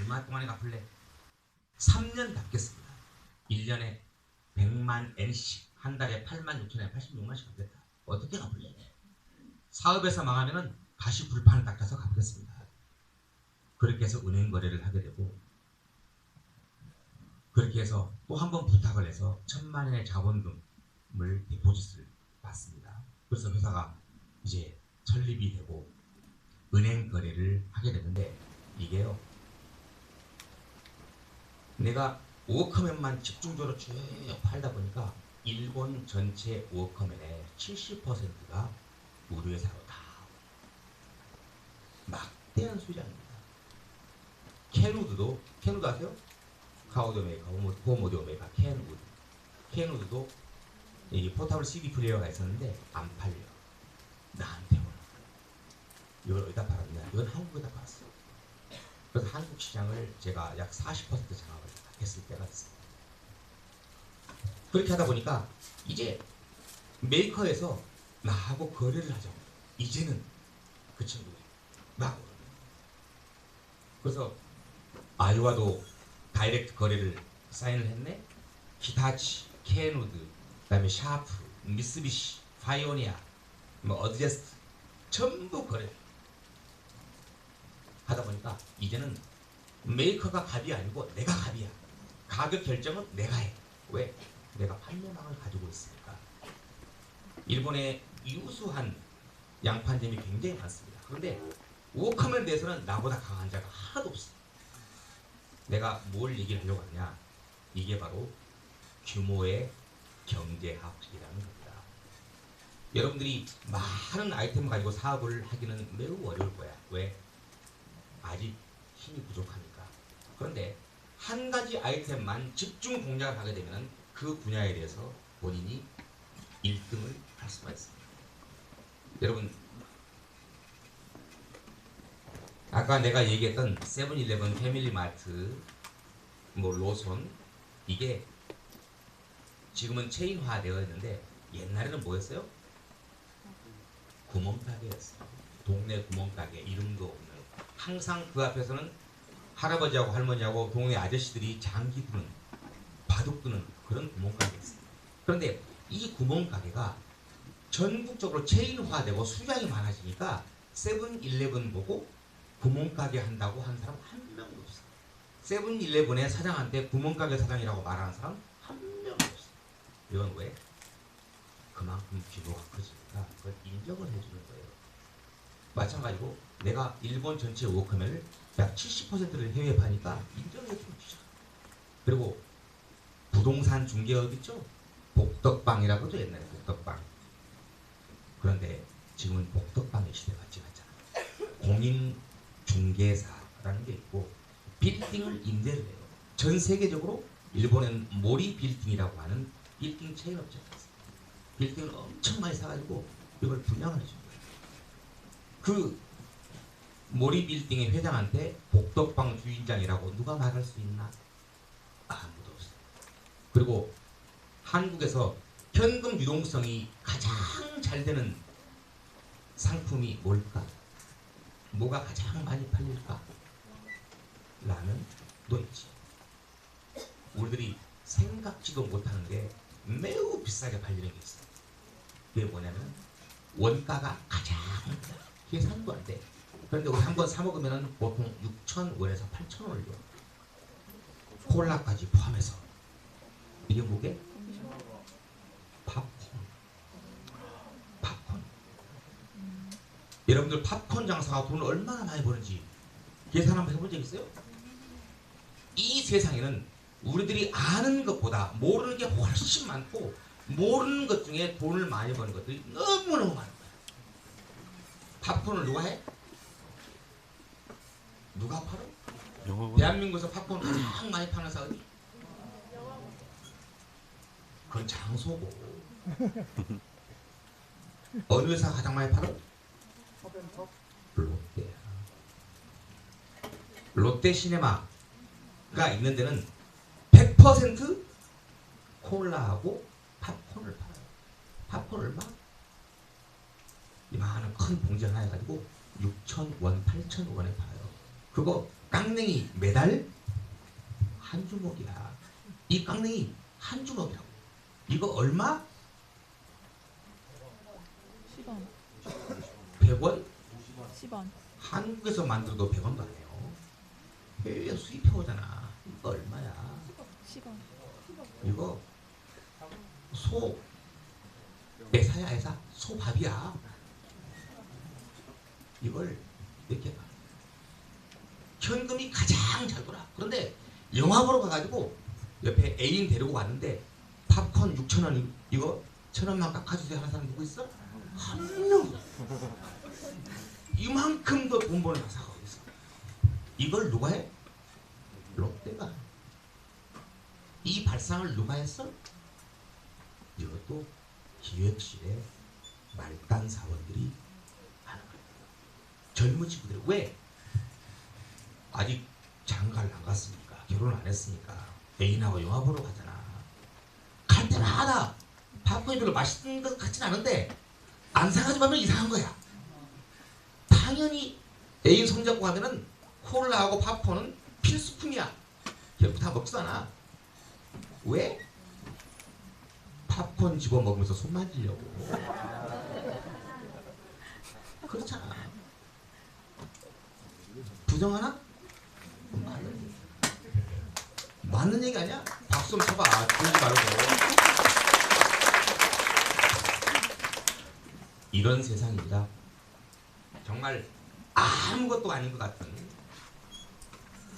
얼마 동안에 갚을래? 3년 갚겠습니다. 1년에 100만 N씩 한 달에 8만 6천에 86만씩 갚겠다. 어떻게 갚을래? 사업에서 망하면은 다시 불판을 닦아서 갚겠습니다. 그렇게 해서 은행 거래를 하게 되고, 그렇게 해서 또 한 번 부탁을 해서 1,000만 원의 자본금을 디포짓을 받습니다. 그래서 회사가 이제 설립이 되고 은행 거래를 하게 되는데, 이게요, 내가 워커맨만 집중적으로 쭉 팔다 보니까 일본 전체 워커맨의 70%가 우리 회사로 다 막대한 수량입니다. 켄우드 아세요? 카우드 메이커, 호모디오 메이커, 켄우드도 이 포타블 CD 플레이어가 있었는데 안 팔려. 나한테 오는. 이걸 어디다 팔았냐? 이건 한국에다 팔았어. 그래서 한국 시장을 제가 약 40% 장악을 했을 때가 있습니다. 그렇게 하다 보니까 이제 메이커에서 나하고 거래를 하자고. 이제는 그 친구들이 막 오는. 그래서 아이와도 다이렉트 거래를 사인을 했네. 히타치, 켄우드, 그다음에 샤프, 미쓰비시, 파이오니아, 뭐 어드제스트 전부 거래 하다 보니까 이제는 메이커가 갑이 아니고 내가 갑이야. 가격 결정은 내가 해. 왜? 내가 판매망을 가지고 있으니까. 일본의 유수한 양판점이 굉장히 많습니다. 그런데 워커맨에 대해서는 나보다 강한 자가 하나도 없어. 내가 뭘 얘기를 하려고 하냐? 이게 바로 규모의 경제학이라는 겁니다. 여러분들이 많은 아이템을 가지고 사업을 하기는 매우 어려울 거야. 왜? 아직 힘이 부족하니까. 그런데 한 가지 아이템만 집중 공략을 하게 되면 그 분야에 대해서 본인이 1등을 할 수가 있습니다. 여러분, 아까 내가 얘기했던 세븐일레븐, 패밀리마트, 뭐 로손, 이게 지금은 체인화 되어 있는데 옛날에는 뭐였어요? 구멍가게였어요. 동네 구멍가게, 이름도 없는. 항상 그 앞에서는 할아버지하고 할머니하고 동네 아저씨들이 장기 두는, 바둑 두는 그런 구멍가게였어요. 그런데 이 구멍가게가 전국적으로 체인화되고 수량이 많아지니까 세븐일레븐 보고 구멍가게 한다고 하는 사람 한 명도 없어요. 세븐일레븐의 사장한테 구멍가게 사장이라고 말하는 사람 한 명도 없어요. 이건 왜? 그만큼 규모가 커지니까 그걸 인정을 해주는 거예요. 마찬가지로 내가 일본 전체 워커맨을 약 70%를 해외에 파니까 인정을 해주는 거죠. 그리고 부동산 중개업 있죠? 복덕방이라고도 옛날에 복덕방. 그런데 지금은 복덕방의 시대가 지났잖아요. 공인중개사라는 게 있고 빌딩을 임대를 해요. 전 세계적으로 일본은 모리 빌딩이라고 하는 빌딩 체인 업체가 있어요. 빌딩을 엄청 많이 사가지고 이걸 분양을 해준 거예요. 그 모리 빌딩의 회장한테 복덕방 주인장이라고 누가 말할 수 있나? 아무도 없어요. 그리고 한국에서 현금 유동성이 가장 잘 되는 상품이 뭘까? 뭐가 가장 많이 팔릴까? 라면, 노이지. 우리들이 생각지도 못하는 게 매우 비싸게 팔리는 게 있어요. 그게 뭐냐면 원가가 가장 계산도 안 돼. 그런데 우리 한번 사 먹으면 보통 6,000원에서 8,000원을 줘. 콜라까지 포함해서. 이게 뭐게? 팝콘. 여러분들 팝콘 장사가 돈을 얼마나 많이 버는지 계산 한번 해본 적 있어요? 이 세상에는 우리들이 아는 것보다 모르는 게 훨씬 많고 모르는 것 중에 돈을 많이 버는 것들이 너무너무 많은 거야. 팝콘을 누가 해? 누가 팔아? 대한민국에서 팝콘을 가장 많이 파는 사람이 어디? 그건 장소고. 어느 회사가 가장 많이 팔아? 롯데야. 롯데시네마가 있는 데는 100% 콜라하고 팝콘을 팔아요. 팝콘 얼마? 이만한 큰 봉지 하나 해가지고 6,000원, 8,000원에 팔아요. 그거 깡냉이 매달 한 주먹이야. 이 깡냉이 한 주먹이라고. 이거 얼마? 10원. 100원? 10원. 한국에서 만들어도 100원도 안 해요. 해외 수입해 오잖아. 이거 얼마야? 10원. 이거 소 매사야 해서 소밥이야. 이걸 이렇게 봐. 현금이 가장 잘 돌아. 그런데 영화 보러 가가지고 옆에 애인 데리고 왔는데 팝콘 6,000원 이거 1,000원만 깎아주세요 하는 사람 누구 있어? 한 명. 이만큼 더 돈 버는 회사가 어디 있어? 이걸 누가 해? 롯데가. 이 발상을 누가 했어? 이것도 기획실의 말단 사원들이 하는 거예요. 젊은 친구들 왜? 아직 장가를 안 갔으니까, 결혼 안 했으니까 애인하고 영화 보러 가잖아. 갈 때마다 팝콘이 별로 맛있는 것 같진 않은데 안 사가지고 하면 이상한 거야. 당연히 애인 손잡고 가면은 콜라하고 팝콘은 필수품이야. 결국 다 먹지도 않아. 왜? 팝콘 집어 먹으면서 손 만지려고. 그렇잖아. 부정하나? 맞는 얘기 아니야? 박수 좀 쳐봐. 들지 말고. 이런 세상입니다. 정말 아무것도 아닌 것 같은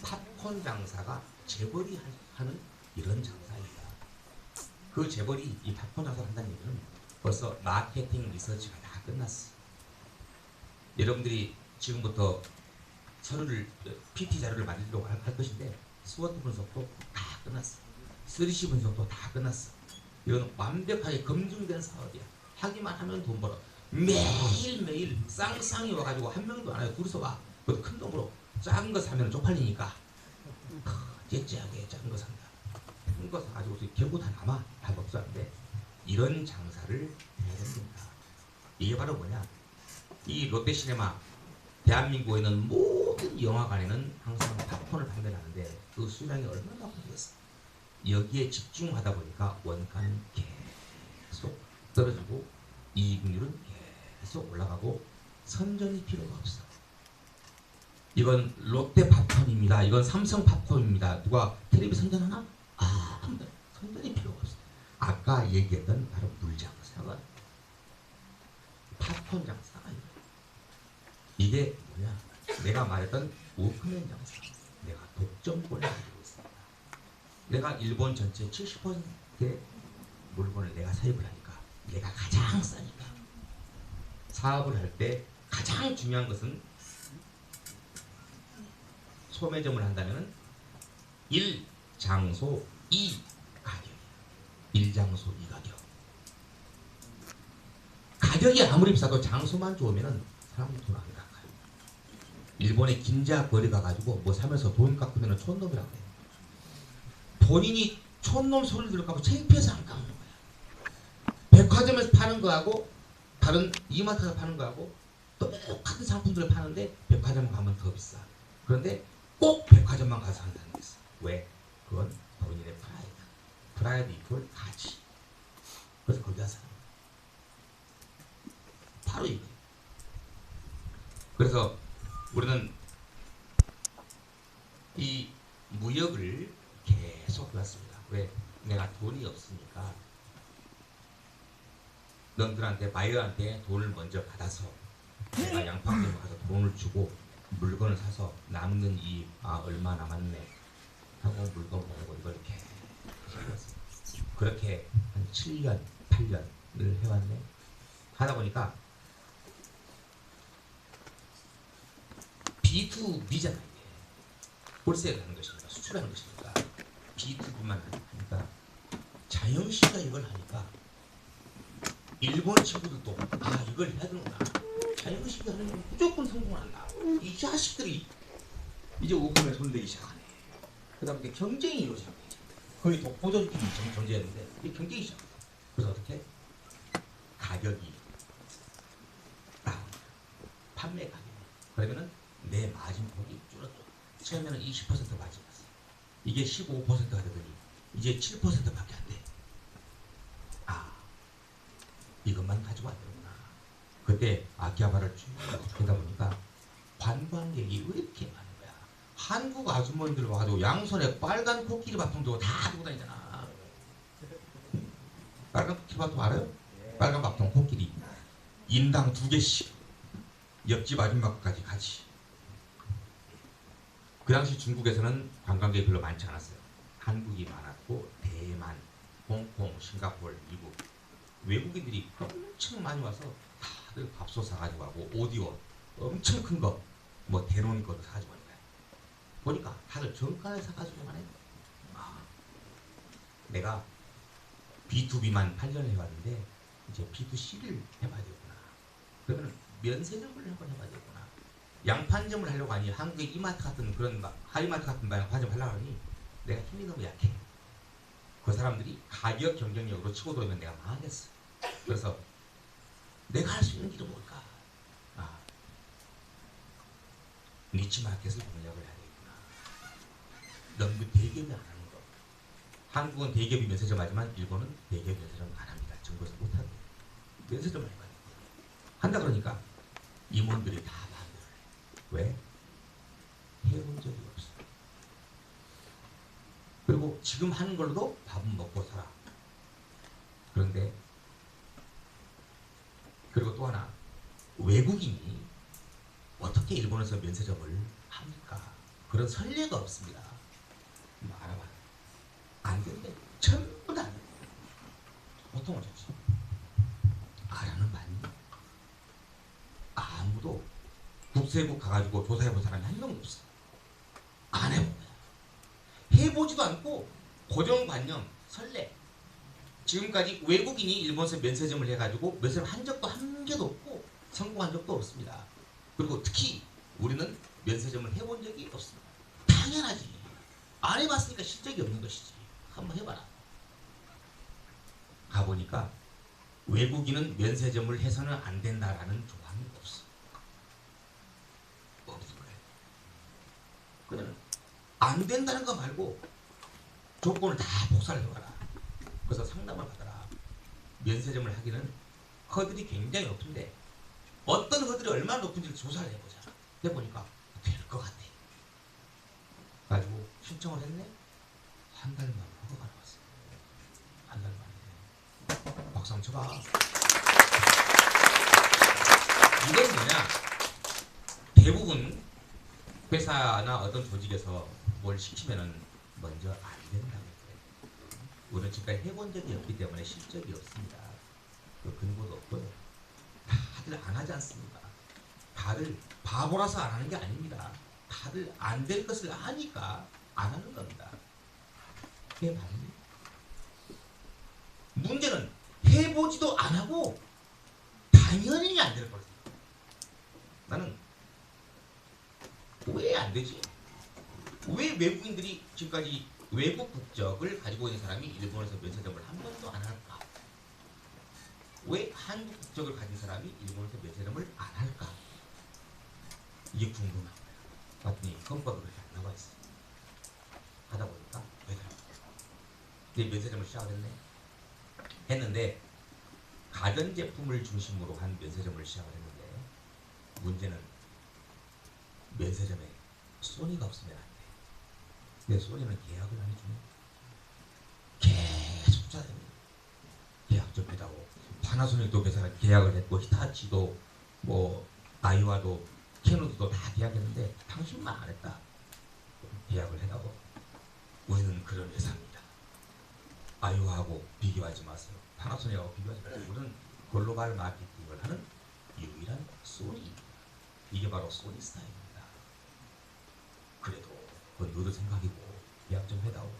팝콘 장사가 재벌이 하는 이런 장사입니다. 그 재벌이 이 팝콘 장사를 한다는 얘기는 벌써 마케팅 리서치가 다 끝났어. 여러분들이 지금부터 서류를 PT 자료를 만들려고 할 것인데 스워트 분석도 다 끝났어. 3C 분석도 다 끝났어. 이건 완벽하게 검증된 사업이야. 하기만 하면 돈 벌어. 매일매일 쌍쌍이 와가지고 한 명도 안 해요. 둘이서 와. 그것도 큰 돈으로. 작은 거 사면 쪽팔리니까 째째하게 작은 거 산다. 큰 거 사가지고 결국 다 남아. 다 먹자는데 이런 장사를 해야 됩니다. 이게 바로 뭐냐? 이 롯데시네마 대한민국에 있는 모든 영화관에는 항상 팝콘을 판매하는데 그 수량이 얼마나 많겠어. 여기에 집중하다 보니까 원가는 계속 떨어지고 이익률은 계속 올라가고 선전이 필요가 없어. 이건 롯데 팝콘입니다. 이건 삼성 팝콘입니다. 누가 텔레비 선전하나? 선전이 필요가 없어. 아까 얘기했던 바로 물장사가 팝콘 장사가 이게 뭐냐? 내가 말했던 워크맨 장사. 내가 독점권을 가지고 있습니다. 내가 일본 전체 70%의 물건을 내가 사입을 하니까 내가 가장 싸니까 사업을 할 때 가장 중요한 것은 소매점을 한다면 1. 장소 2. 가격. 1장소 2가격. 가격이 아무리 비싸도 장소만 좋으면 사람들이 돈 안 깎아요. 일본에 긴자 거리 가가지고 뭐 사면서 돈 깎으면 촌놈이라고 해요. 본인이 촌놈 소리를 들을까봐 창피해서 안 깎는 거야. 백화점에서 파는 거하고 다른 이마트에서 파는 거하고 똑같은 상품들을 파는데 백화점 가면 더 비싸. 그런데 꼭 백화점만 가서 한다는 게 있어. 왜? 그건 본인의 프라이드. 프라이드 이퀄 가치. 그래서 거기 가서 사는 거야. 바로 이게. 그래서 우리는 이 무역을 계속 해왔습니다. 왜? 내가 돈이 없으니까 너희들한테 바이어한테 돈을 먼저 받아서 내가 양파점에 가서 돈을 주고 물건을 사서 남는 이 얼마 남았네 하고 물건 보내고 이걸 이렇게 해왔습니다. 그렇게 한 7년, 8년을 해왔네. 하다 보니까 B2B잖아. 이게 홀세를 하는 것이니까 수출하는 것이니까 B2B만 하니까 자영 씨가 이걸 하니까 일본 친구들도 이걸 해야 되는구나. 자영 씨가 하는 건 무조건 성공한다. 이 자식들이 이제 오금에 손대기 시작하네. 그 다음에 경쟁이 이루어지는 거죠. 거의 독보적인 존재였는데 이 경쟁이 시작해. 그래서 어떻게? 가격이 다운. 판매 가격이. 그러면은 내 마진폭이 줄어들어. 처음에는 20% 맞았어. 이게 15%가 되더니 이제 7%밖에 안 돼. 아, 이것만 가지고 안 되구나. 그때 아키하바라를 쭉 보다 보니까 관광객이 왜 이렇게 많은 거야. 한국 아주머니들 와도 양손에 빨간 코끼리 바통 들고 다 들고 다니잖아. 빨간 코끼리 바통 알아요? 빨간 바통 코끼리 인당 2개씩 옆집 아줌마까지 같이. 그 당시 중국에서는 관광객이 별로 많지 않았어요. 한국이 많았고 대만, 홍콩, 싱가포르, 미국 외국인들이 엄청 많이 와서 다들 밥솥 사가지고 가고 오디오 엄청 큰 거 뭐 대놓은 것도 사가지고 가는 거야. 보니까 다들 정가에 사가지고만 해. 아, 내가 B2B만 8년 해왔는데 이제 B2C를 해봐야 되구나. 그러면 면세점을 한번 해봐야 되구나. 양판점을 하려고 하니 한국의 이마트 같은 그런 하이마트 같은 양판점 하려고 하니 내가 힘이 너무 약해. 그 사람들이 가격 경쟁력으로 치고 들어오면 내가 망하겠어. 그래서 내가 할 수 있는 길은 뭘까? 아, 니치 마켓을 공략을 해야 되겠구나. 너무 대기업이 안 하는 거. 한국은 대기업이 면세점 하지만 일본은 대기업 면세점 안 합니다. 정부에서 못하고 면세점을 해봐야 돼. 한다 그러니까 임원들이 다 반대를 해. 왜? 해본 적이 없어. 그리고 지금 하는 걸로도 밥은 먹고 살아. 그런데 그리고 또 하나, 외국인이 어떻게 일본에서 면세점을 합니까? 그런 선례가 없습니다. 알아봐. 안 되는데 전부 다 보통은 좋지. 알아는 많이. 아무도 국세국 가가지고 조사해본 사람이 한 명도 없어. 안 해본 거야. 해보지도 않고 고정관념, 선례. 지금까지 외국인이 일본에서 면세점을 해가지고 면세점 한 적도 한 개도 없고 성공한 적도 없습니다. 그리고 특히 우리는 면세점을 해본 적이 없습니다. 당연하지. 안 해봤으니까 실적이 없는 것이지. 한번 해봐라. 가보니까 외국인은 면세점을 해서는 안 된다라는 조항이 없어. 없을 거예요. 그냥 안 된다는 거 말고 조건을 다 복사를 해봐라. 그래서 상담을 받아라. 면세점을 하기는 허들이 굉장히 높은데 어떤 허들이 얼마나 높은지 조사를 해보자. 해보니까 될 것 같아. 가지고 신청을 했네. 한 달 만에 허가가 나왔어. 한 달 만에. 박수 한번 쳐봐. 이건 뭐냐? 대부분 회사나 어떤 조직에서 뭘 시키면은 먼저 안 된다고. 우리는 지금까지 해본 적이 없기 때문에 실적이 없습니다. 그 근거도 없고요. 다들 안 하지 않습니까? 다들 바보라서 안 하는 게 아닙니다. 다들 안 될 것을 아니까 안 하는 겁니다. 그게 말입니다. 문제는 해보지도 안 하고 당연히 안 될 거다. 나는 왜 안 되지? 왜 외국인들이 지금까지 외국 국적을 가지고 있는 사람이 일본에서 면세점을 한 번도 안 할까? 왜 한국 국적을 가진 사람이 일본에서 면세점을 안 할까? 이게 궁금한 거야. 봤더니 헌법에 그렇게 안 나와 있어. 하다 보니까 되더라고. 근데 면세점을 시작을 했는데 가전제품을 중심으로 한 면세점을 시작을 했는데 문제는 면세점에 소니가 없으면 안 돼. 근데 소니는 계약을 안 해주네. 계속 짜증내. 계약 좀 해다오. 파나소닉도 계약을 했고 히타치도 뭐 아이와도 캐노드도 다 계약했는데 당신만 안 했다. 계약을 해다오. 우리는 그런 회사입니다. 아이와하고 비교하지 마세요. 파나소닉하고 비교하지 마세요. 우리는 글로벌 마케팅을 하는 유일한 소니입니다. 이게 바로 소니 스타일입니다. 그래도 그건 너도 생각이고 계약 좀 해다오.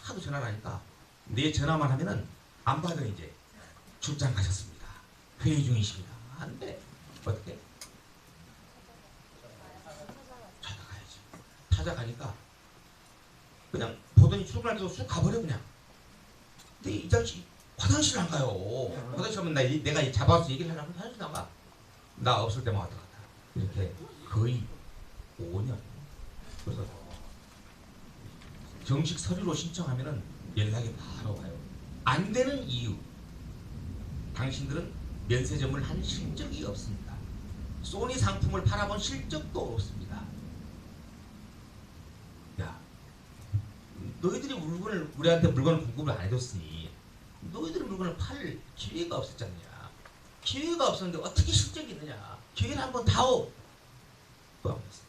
하도 전화를 하니까 내 전화만 하면은 안 받아. 이제 출장 가셨습니다. 회의 중이십니다. 안 돼. 어떻게? 찾아가야지. 찾아가니까 그냥 보더니 출근할 때도 쑥 가버려 그냥. 근데 이 자식 화장실 안 가요. 화장실 하면 내가 잡아서 얘기를 하려면 화장실 나가. 나 없을 때만 왔다 갔다. 이렇게 거의 5년. 그래서 정식 서류로 신청하면은 연락이 바로 와요. 안 되는 이유, 당신들은 면세점을 한 실적이 없습니다. 소니 상품을 팔아본 실적도 없습니다. 야, 너희들이 우리한테 물건을 공급을 안 해줬으니 너희들이 물건을 팔 기회가 없었잖냐. 기회가 없었는데 어떻게 실적이 있느냐. 기회를 한번 다오. 또 안 됐어요.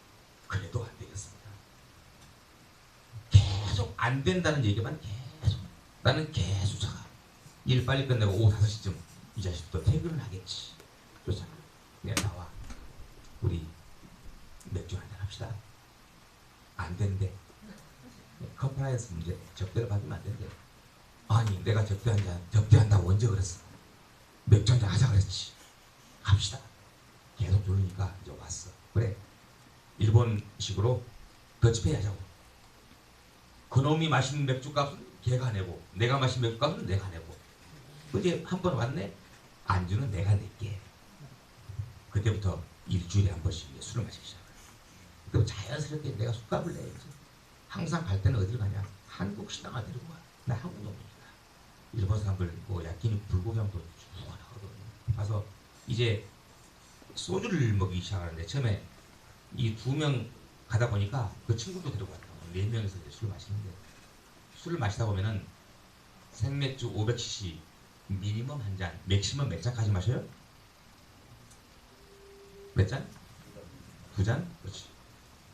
그래도 안 되겠습니다. 계속 안 된다는 얘기만 계속. 나는 계속 차가. 일 빨리 끝내고 오후 5시쯤 이 자식도 퇴근을 하겠지. 좋잖아. 그냥 나와. 우리 맥주 한잔 합시다. 안 된대. 컴플라이언스 문제 접대를 받으면 안 된대. 아니 내가 접대한다고 언제 그랬어. 맥주 한잔 하자 그랬지. 합시다. 계속 조르니까 이제 왔어. 그래. 일본식으로 더치페이 하자고. 그놈이 마시는 맥주값은 걔가 내고 내가 마시는 맥주값은 내가 내고. 이제 한 번 왔네. 안주는 내가 낼게. 그때부터 일주일에 한 번씩 술을 마시기 시작해. 그럼 자연스럽게 내가 술값을 내야지. 항상 갈 때는 어디를 가냐. 한국 식당을 데리고 가. 나 한국 놈이니까. 일본 사람들 뭐 야끼니 불고기하면 또 죽어 나거든. 가서 이제 소주를 먹기 시작하는데 처음에 이 2명 가다 보니까 그 친구도 데리고 왔다. 4명이서 이제 술 마시는데 술을 마시다 보면은 생맥주 500cc 미니멈 한 잔, 맥시멈 몇 잔까지 마셔요? 몇 잔? 2잔? 그렇지.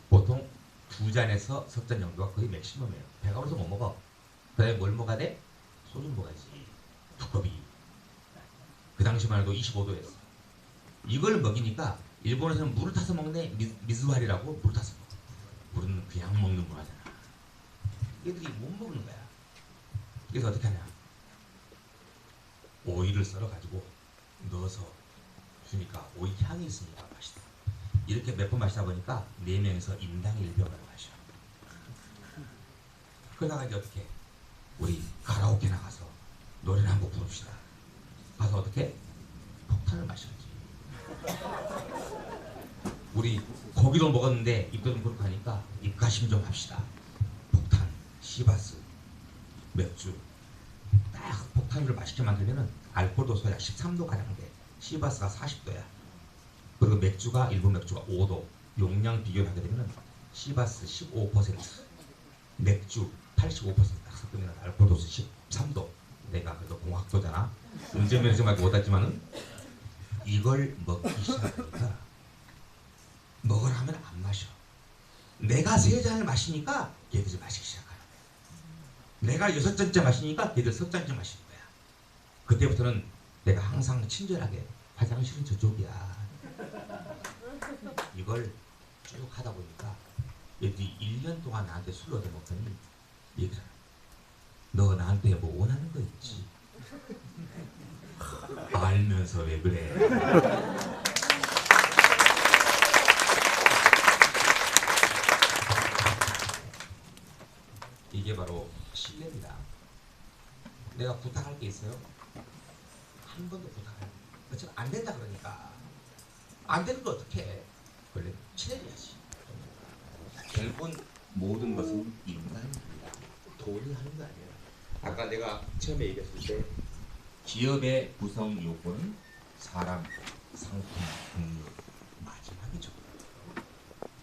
보통 2잔에서 3잔 정도가 거의 맥시멈이에요. 배가 불러서 못 먹어. 그 다음에 뭘 먹어야 돼? 소주 먹어야지. 두꺼비. 그 당시만 해도 25도였어. 이걸 먹이니까 일본에서는 물을 타서 먹네. 미즈와리라고 물을 타서 먹어. 물은 그냥 먹는 문화잖아. 얘들이 못 먹는 거야. 그래서 어떻게 하냐. 오이를 썰어가지고 넣어서 주니까 오이 향이 있으니까 맛있다. 이렇게 몇 번 마시다 보니까 4명이서 인당 1병을 마셔. 그러다가 이제 어떻게 우리 가라오케 나가서 노래를 한 곡 부릅시다. 가서 어떻게 폭탄을 마셔야지. 우리 고기도 먹었는데 입도 좀 그렇고 하니까 입가심 좀 합시다. 폭탄, 시바스, 맥주. 딱 폭탄을 맛있게 만들면은 알코올 도수가 13도 가량 돼. 시바스가 40도야. 그리고 맥주가 일본 맥주가 5도. 용량 비교를 하게 되면은 시바스 15%, 맥주 85%딱 섞으면 알코올 도수 13도. 내가 그래도 공학도잖아. 운전면허증밖에 못 땄지만은 이걸 먹기 시작하니까 먹으라 하면 안 마셔. 내가 3잔을 마시니까 걔들이 마시기 시작하는. 내가 6잔째 마시니까 걔들 3잔째 마시는 거야. 그때부터는 내가 항상 친절하게 화장실은 저쪽이야. 이걸 쭉 하다 보니까 얘들이 1년 동안 나한테 술 얻어 먹더니 얘들아 너 나한테 뭐 원하는 거 있지? 알면서 왜 그래? 이게 바로 신뢰입니다. 내가 부탁할 게 있어요? 한 번도 부탁할 거 안 된다 그러니까 안 되는 거 어떻게 해? 원래 친해져야지. 결국은 모든 것은 인간입니다. 돈이 하는 거 아니에요. 아까 내가 처음에 얘기했을 때 기업의 구성 요건은 사람, 상품, 국물 마지막이죠.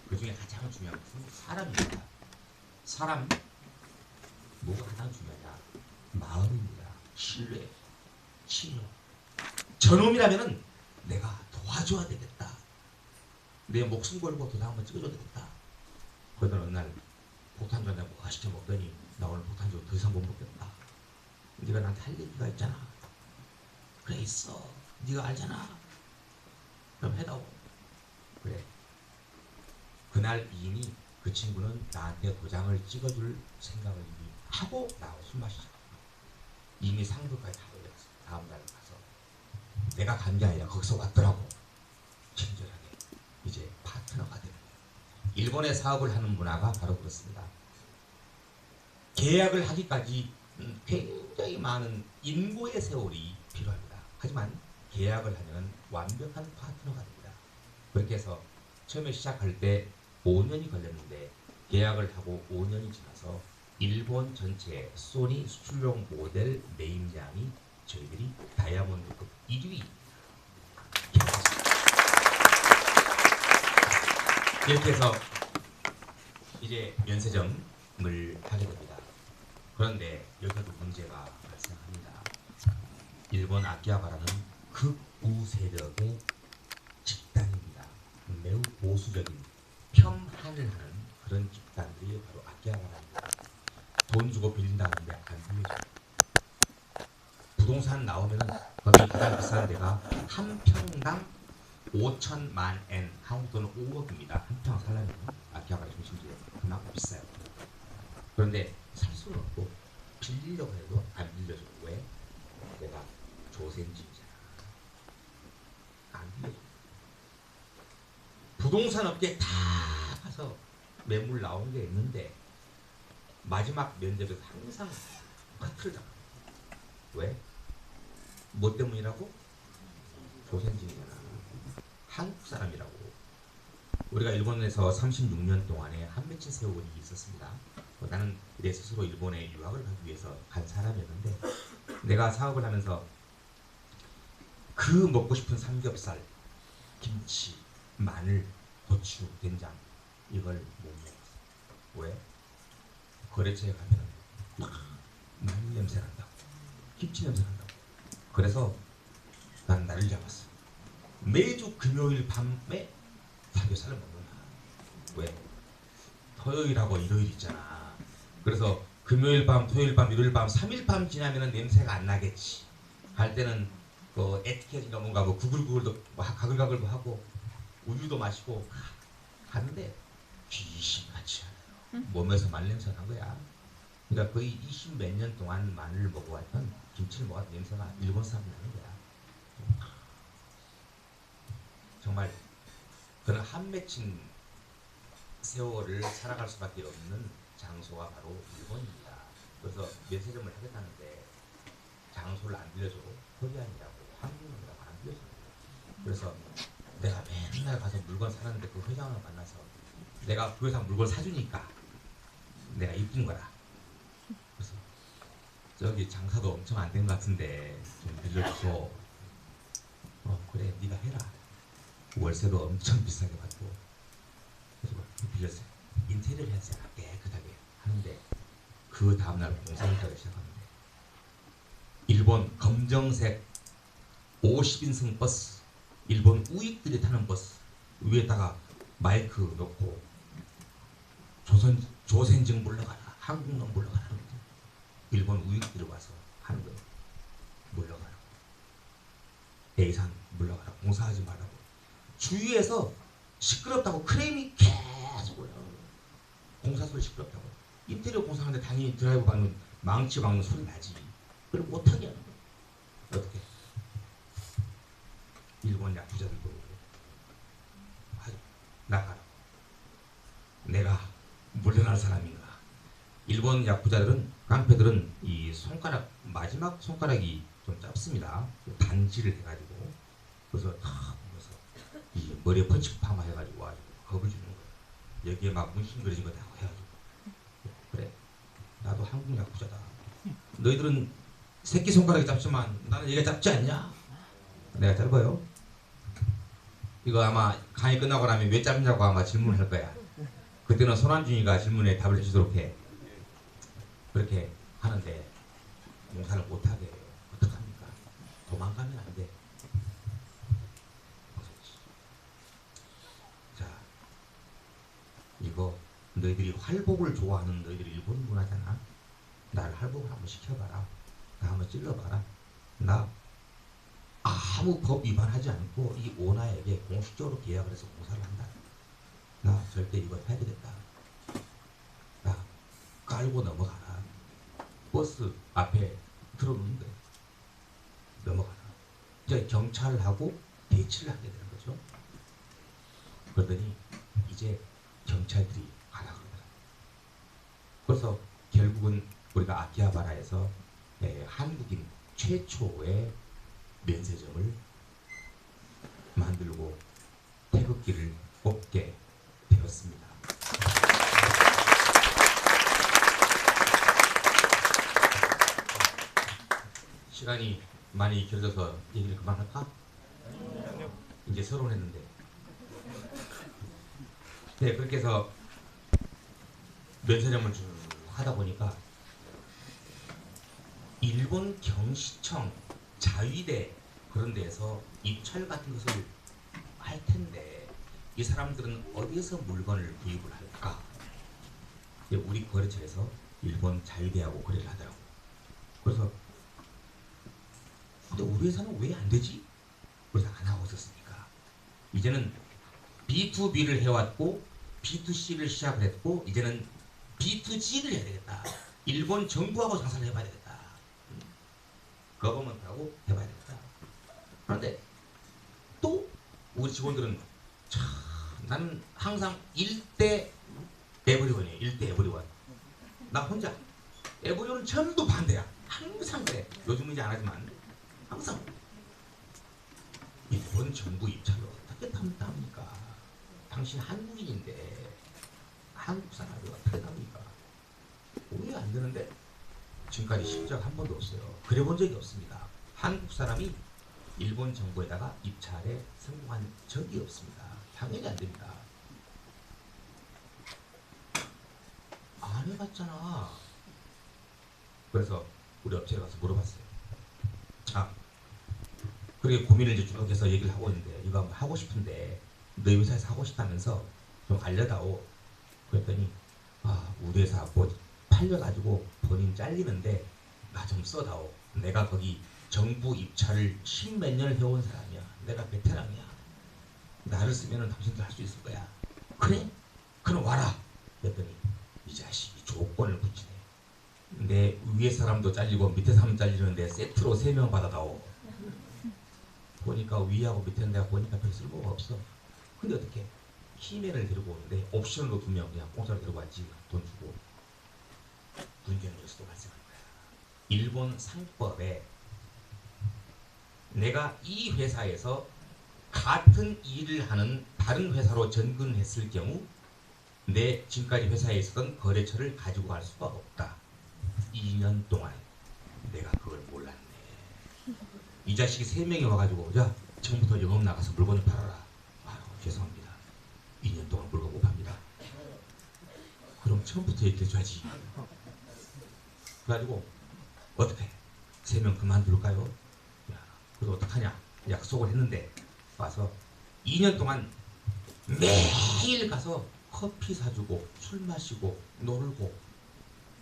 그 중에 가장 중요한 것은 사람입니다. 사람 뭐가 가장 중요하냐? 마음입니다. 신뢰, 신용. 저놈이라면은 내가 도와줘야 되겠다. 내 목숨 걸고 도장 한번 찍어줘야 되겠다. 그러던 어느 날 폭탄주 한잔 맛있게 먹더니 나 오늘 폭탄주 더 이상 못 먹겠다. 네가 나한테 할 얘기가 있잖아. 그래 있어. 네가 알잖아. 그럼 해다오. 그래. 그날 이미 그 친구는 나한테 도장을 찍어줄 생각을 이미 하고 나하고 술 마시자. 이미 상부까지 다 올렸어. 다음날 가서 내가 간 게 아니라 거기서 왔더라고. 친절하게 이제 파트너가 되는 거예요. 일본의 사업을 하는 문화가 바로 그렇습니다. 계약을 하기까지 굉장히 많은 인고의 세월이 필요합니다. 하지만 계약을 하면 완벽한 파트너가 됩니다. 그렇게 해서 처음에 시작할 때 5년이 걸렸는데 계약을 하고 5년이 지나서 일본 전체 소니 수출용 모델 네임장이 저희들이 다이아몬드급 1위 이렇게 해서 이제 면세점을 하게 됩니다. 그런데 여기서도 문제가 발생합니다. 일본 아키하바라는 극우 세력의 집단입니다. 매우 보수적인 폄하를 하는 그런 집단들이 바로 아키하바라입니다. 돈 주고 빌린다고 하는데 안 빌려줘요. 부동산 나오면은 거기 가장 비싼 데가 한 평당 5천만 엔, 한국 돈은 5억입니다. 한 평 살려면 아키하바라 중심지에 그만큼 비싸요. 그런데 살 수는 없고 빌리려고 해도 안 빌려줘. 왜? 내가 조센집이잖아. 안 빌려줘. 부동산 업계 다 가서 매물 나오는 게 있는데 마지막 면접에서 항상 커트를 당합니다. 왜? 뭐 때문이라고? 조센집이잖아. 한국 사람이라고. 우리가 일본에서 36년 동안에 한맺힌 세월이 있었습니다. 나는 내 스스로 일본에 유학을 가기 위해서 간 사람이었는데 내가 사업을 하면서 그 먹고 싶은 삼겹살, 김치, 마늘, 고추, 된장 이걸 못 먹었어. 왜? 거래처에 가면 마늘 냄새 난다고, 김치 냄새 난다고. 그래서 난 나를 잡았어. 매주 금요일 밤에 삼겹살을 먹는다. 왜? 토요일하고 일요일 있잖아. 그래서 금요일 밤, 토요일 밤, 일요일 밤, 3일 밤 지나면 냄새가 안 나겠지. 갈 때는 그 에티켓인가 뭔가 뭐 구글구글도 가글가글도 하고 우유도 마시고 하는데 귀신같이 하네요. 몸에서 말 냄새가 난 거야. 그러니까 거의 20 몇 년 동안 마늘을 먹어왔던 김치를 먹어도 냄새가 일본 사람 나는 거야. 정말 그런 한 맺힌 세월을 살아갈 수밖에 없는 장소가 바로 일본입니다. 그래서 면세점을 하겠다는데 장소를 안 빌려주고 코리안이라고 한국인이라고 안 빌려줘요. 그래서 내가 맨날 가서 물건 사는데 그 회장을 만나서 내가 그 회사 물건 사주니까 내가 이쁜 거라. 그래서 저기 장사도 엄청 안 된 것 같은데 좀 빌려줘. 그래 네가 해라. 월세도 엄청 비싸게 받고 그래서 빌렸어요. 인테리어를 했어요. 깨끗하게 하는데 그 다음날 공사일자를 시작하는데 일본 검정색 50인승 버스, 일본 우익들이 타는 버스 위에다가 마이크 놓고 조선증 물러가라, 한국놈 물러가라 하는 거죠. 일본 우익들이 와서 하는 거예요. 물러가라, A산 물러가라, 공사하지 말라고. 주위에서 시끄럽다고 크레임이 계속 올라오고 공사 소리 시끄럽다고. 인테리어 공사하는데 당연히 드라이브 박는 망치 박는 소리 나지. 그걸 못하게 하는 거예요. 어떻게? 일본 야쿠자들도 나가라. 내가 물러날 사람인가. 일본 야쿠자들은 깡패들은 이 손가락 마지막 손가락이 좀 짧습니다. 단지를 해가지고 그래서 다 보면서 이 머리에 펀치 파마 해가지고 와가지고 겁을 주는 거예요. 여기에 막 문신 그려진 거 다 해가지고 그래 나도 한국 야쿠자다. 너희들은 새끼 손가락이 짧지만 나는 얘가 짧지 않냐? 내가 짧아요. 이거 아마 강의 끝나고 나면 왜 짧냐고 아마 질문을 할 거야. 그때는 손한준이가 질문에 답을 해주도록 해. 그렇게 하는데 공사를 못하게 해요. 어떡합니까? 도망가면 안 돼. 자, 이거 너희들이 활복을 좋아하는 너희들이 일본 문화잖아. 나를 활복을 한번 시켜봐라. 나 한번 찔러봐라. 나 아무 법 위반하지 않고 이 오나에게 공식적으로 계약을 해서 공사를 한다. 나 절대 이거 해야 되겠다. 나 깔고 넘어가라. 버스 앞에 들어놓는 거예요. 넘어가라. 이제 경찰하고 대치를 하게 되는 거죠. 그러더니 이제 경찰들이 가라 그러더라. 그래서 결국은 우리가 아키하바라에서 한국인 최초의 면세점을 만들고 태극기를 없게 되었습니다. 시간이 많이 길어져서 얘기를 그만할까? 이제 서론했는데. 네, 그렇게 해서 면세점을 쭉 하다 보니까 일본 경시청, 자위대 그런 데에서 입찰 같은 것을 할 텐데 이 사람들은 어디에서 물건을 구입을 할까? 우리 거래처에서 일본 자위대하고 거래를 하더라고. 그래서 근데 우리 회사는 왜 안 되지? 그래서 안 하고 있었으니까 이제는 B2B를 해왔고 B2C를 시작을 했고 이제는 B2G를 해야 되겠다. 일본 정부하고 장사를 해봐야 되겠다. 거버먼트하고 해봐야 되겠다. 그런데 또 우리 직원들은 참 나는 항상 1대 에브리원이에요. 1대 에브리원. 나 혼자 에브리원은 전부 반대야. 항상 그래. 요즘은 이제 안 하지만 항상 일본 정부 입찰을 어떻게 담당합니까? 당신 한국인인데 한국 사람이 어떻게 답니까? 왜 안 되는데? 지금까지 실적 한 번도 없어요. 그래 본 적이 없습니다. 한국 사람이 일본 정부에다가 입찰에 성공한 적이 없습니다. 당연히 안 됩니다. 안 해봤잖아. 그래서 우리 업체에 가서 물어봤어요. 자, 그렇게 고민을 이제 쭉 해서 얘기를 하고 있는데 이거 한번 하고 싶은데 너희 회사에서 하고 싶다면서 좀 알려다오. 그랬더니 우리 회사 뭐 팔려가지고 본인 잘리는데 나 좀 써다오. 내가 거기 정부 입찰을 10몇 년을 해온 사람이야. 내가 베테랑이야. 나를 쓰면은 당신도 할 수 있을 거야. 그래? 그럼 와라. 그랬더니 이 자식이 조건을 붙이네. 내 위에 사람도 잘리고 밑에 사람 잘리는데 세트로 3명 받아다오. 보니까 위하고 밑에는 내가 보니까 별 쓸모가 없어. 근데 어떻게 키맨을 데리고 오는데 옵션으로 2명 그냥 공짜로 데리고 왔지. 돈 주고. 문제는 여기서도 발생한 거야. 일본 상법에 내가 이 회사에서 같은 일을 하는 다른 회사로 전근했을 경우 내 지금까지 회사에 있었던 거래처를 가지고 갈 수가 없다. 2년 동안 내가 그걸 몰랐네. 이 자식이 3명이 와가지고 야 지금부터 영업 나가서 물건을 팔아라. 죄송합니다. 2년 동안 물건 못 팝니다. 그럼 처음부터 얘기해줘야지. 그래가지고 어떻게 3명 그만둘까요? 야, 그래서 어떡하냐 약속을 했는데 와서 2년 동안 매일 가서 커피 사주고 술 마시고 놀고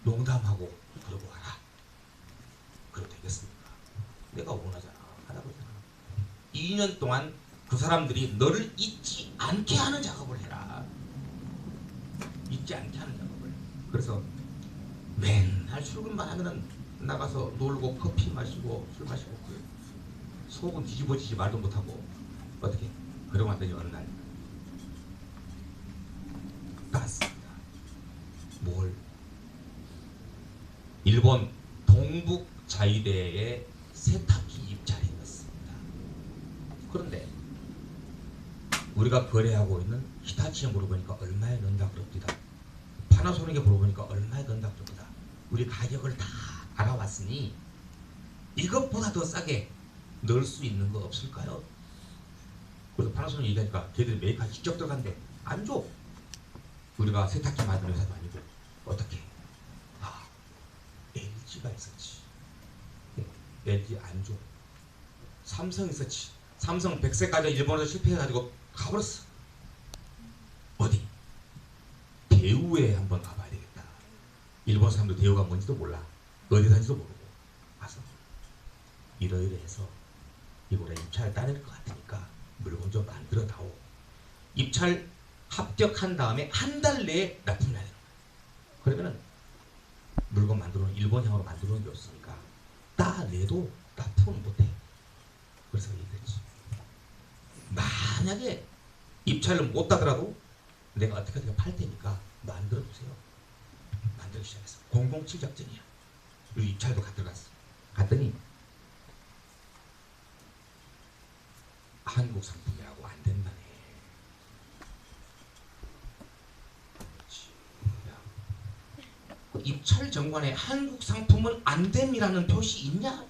농담하고 그러고 와라. 그럼 되겠습니까? 내가 원하잖아. 하라고 했잖아. 2년 동안 그 사람들이 너를 잊지 않게 하는 작업을 해라. 잊지 않게 하는 작업을. 그래서 맨날 출근만 하면은 나가서 놀고 커피 마시고 술 마시고 속은 뒤집어지지 말도 못하고 어떻게 그러고 왔더니 어느 날 나왔습니다. 뭘? 일본 동북 자위대에 세탁기 입찰이 있었습니다. 그런데 우리가 거래하고 있는 히타치에 물어보니까 얼마에 넣는다 그럽니다. 파나소닉에 물어보니까 얼마에 넣는다 그럽니다. 우리 가격을 다 알아왔으니 이것보다 더 싸게 넣을 수 있는 거 없을까요? 그래서 파나소닉 얘기하니까 걔들이 메이커 직접 들어간대. 안 줘. 우리가 세탁기 만드는 회사도 아니고 어떻게? LG가 있었지. LG 안 줘. 삼성 있었지. 삼성 100세까지 일본에서 실패해가지고 가버렸어. 어디? 대우에 한번 가봐야 되겠다. 일본 사람도 대우가 뭔지도 몰라. 어디 사는지도 모르고 가서 이러이러해서 이번에 입찰 따낼 것 같으니까 물건 좀 만들어 다오. 입찰 합격한 다음에 한 달 내에 납품을 해야 되는 거야. 그러면은 물건 만들어놓은 일본향으로 만들어놓은 게 없으니까 따내도 납품을 못해. 그래서 얘기했지. 만약에 입찰을 못 따더라도 내가 어떻게 팔 테니까 만들어주세요. 만들기 시작했어. 007 작전이야. 그리고 입찰도 가져갔어. 갔더니 한국 상품이라고 안 된다네. 입찰 정관에 한국 상품은 안 됨이라는 표시 있냐?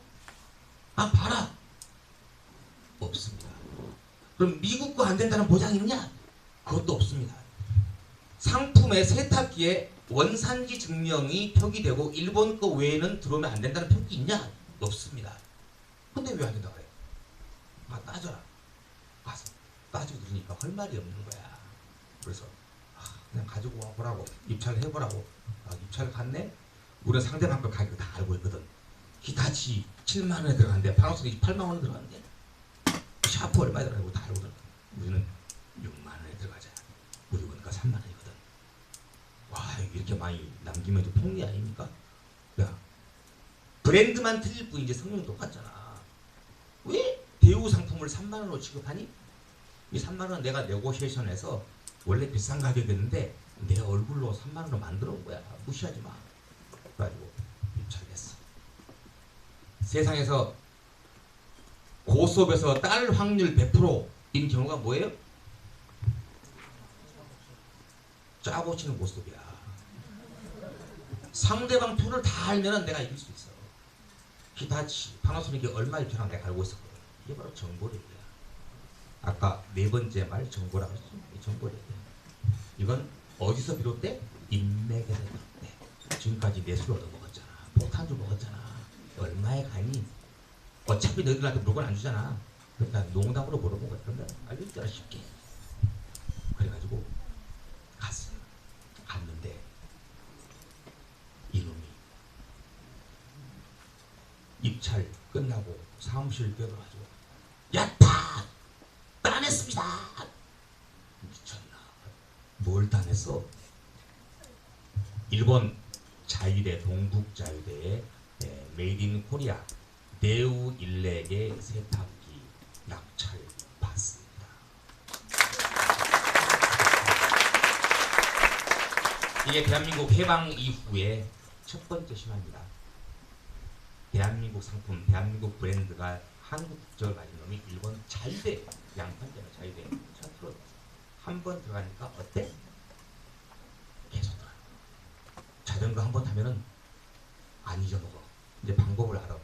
아 봐라. 없습니다. 그럼 미국 거 안 된다는 보장 있냐? 그것도 없습니다. 상품의 세탁기에 원산지 증명이 표기되고 일본 거 외에는 들어오면 안 된다는 표기 있냐? 없습니다. 근데 왜 안 된다 그래? 아 따져라. 가서 따지고 들으니까 할 말이 없는 거야. 그래서 그냥 가지고 와보라고 입찰을 해보라고. 입찰을 갔네? 우리는 상대방 거 가격 다 알고 있거든. 히타치 7만 원에 들어갔는데 파나소닉 8만 원에 들어갔는데 샤프 얼마에 들어가고 다 알고 들어. 우리는 6만 원에 들어가자. 우리 보니까 3만 원이거든. 와 이렇게 많이 남기면 좀 폭리 아닙니까? 야 브랜드만 틀릴 뿐이지 성능은 똑같잖아. 왜 대우 상품을 3만 원으로 취급하니? 이 3만 원 내가 네고시에이션해서 원래 비싼 가격이었는데 내 얼굴로 3만 원으로 만들어 온 거야. 무시하지 마. 그래가지고 입찰했어. 세상에서 고수업에서 딸 확률 100%인 경우가 뭐예요? 짜고 치는 고수업이야. 상대방 표를 다 알면 내가 이길 수 있어. 히타치, 파나소닉이 얼마 입찰한 내가 알고 있었거든. 이게 바로 정보력이야. 아까 네 번째 말 정보라고 했죠. 이 정보력이야. 이건 어디서 비롯돼? 인맥에서 비롯돼. 지금까지 내 술 얻어먹었잖아. 폭탄주 먹었잖아. 얼마에 가니? 어차피 너희들한테 물건 안 주잖아. 그러니까 농담으로 물어본 거야. 그러면 알려주잖아 쉽게. 그래가지고 갔어요. 갔는데 이놈이 입찰 끝나고 사무실 뛰어들어가지고 야타! 따냈습니다! 미쳤나? 뭘 따냈어? 일본 자유대, 동북자유대의 메이드 인 코리아 네우 일렉의 세탁기 낙찰 받습니다. 이게 대한민국 해방 이후에 첫 번째 신화입니다. 대한민국 상품, 대한민국 브랜드가 한국 국적을 가진 놈이 일본 자유대, 양판대는 자유대 첫 프로 한 번 들어가니까 어때? 계속 들어가. 자전거 한 번 타면은 안 잊어먹어. 이제 방법을 알아.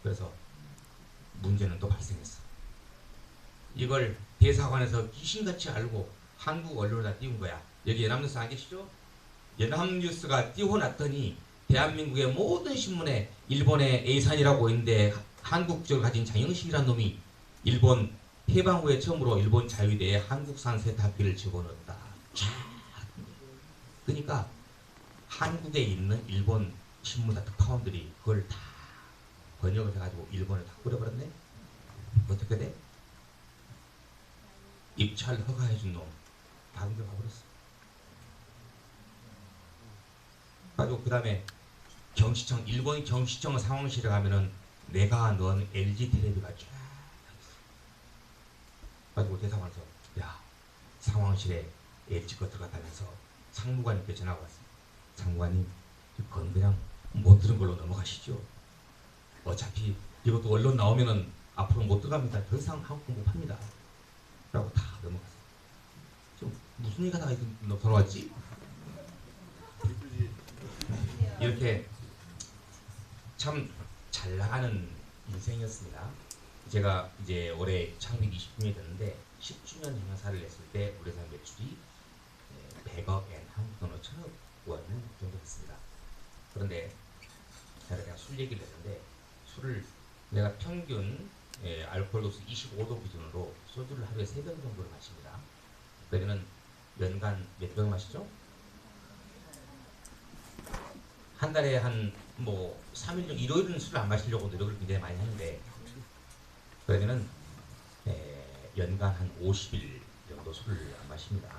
그래서 문제는 또 발생했어. 이걸 대사관에서 귀신같이 알고 한국 언론에다 띄운 거야. 여기 연합뉴스 안 계시죠? 연합뉴스가 띄워놨더니 대한민국의 모든 신문에 일본의 A산이라고 있는데 한국 국적을 가진 장영식이라는 놈이 일본 해방 후에 처음으로 일본 자유대에 한국산 세탁기를 집어넣었다. 그러니까 한국에 있는 일본 신문사 특파원들이 그걸 다 번역을 해가지고 일본에 다 뿌려버렸네. 어떻게 돼? 입찰 허가해준 놈 다른 데 가버렸어. 가지고 그 다음에 경시청, 일본 경시청 상황실에 가면은 내가 넣은 LG 텔레비가 쫙 있어. 가지고 대사관에서 야 상황실에 LG 거 들어갔다면서 상무관님께 전화가 왔어. 상무관님 그건 그냥 못 들은 걸로 넘어가시죠. 어차피 이것도 언론 나오면은 앞으로 못 들어갑니다. 더 이상 한국 못 팝니다. 라고 다 넘어갔어. 지금 무슨 얘기가 다 돌아왔지? 이렇게 참 잘 나가는 인생이었습니다. 제가 이제 올해 창립 20주년이 됐는데 10주년 행사를 했을 때 우리 회사 매출이 100억 엔, 한국 돈으로 1000억 원 정도 됐습니다. 그런데 제가 그냥 술 얘기를 했는데 술을 내가 평균 알코올 도수 25도 기준으로 소주를 하루에 3병 정도를 마십니다. 그러면 연간 몇 병 마시죠? 한 달에 한 뭐 3일 정도, 일요일은 술을 안 마시려고 노력을 굉장히 많이 하는데 그러면은 연간 한 50일 정도 술을 안 마십니다.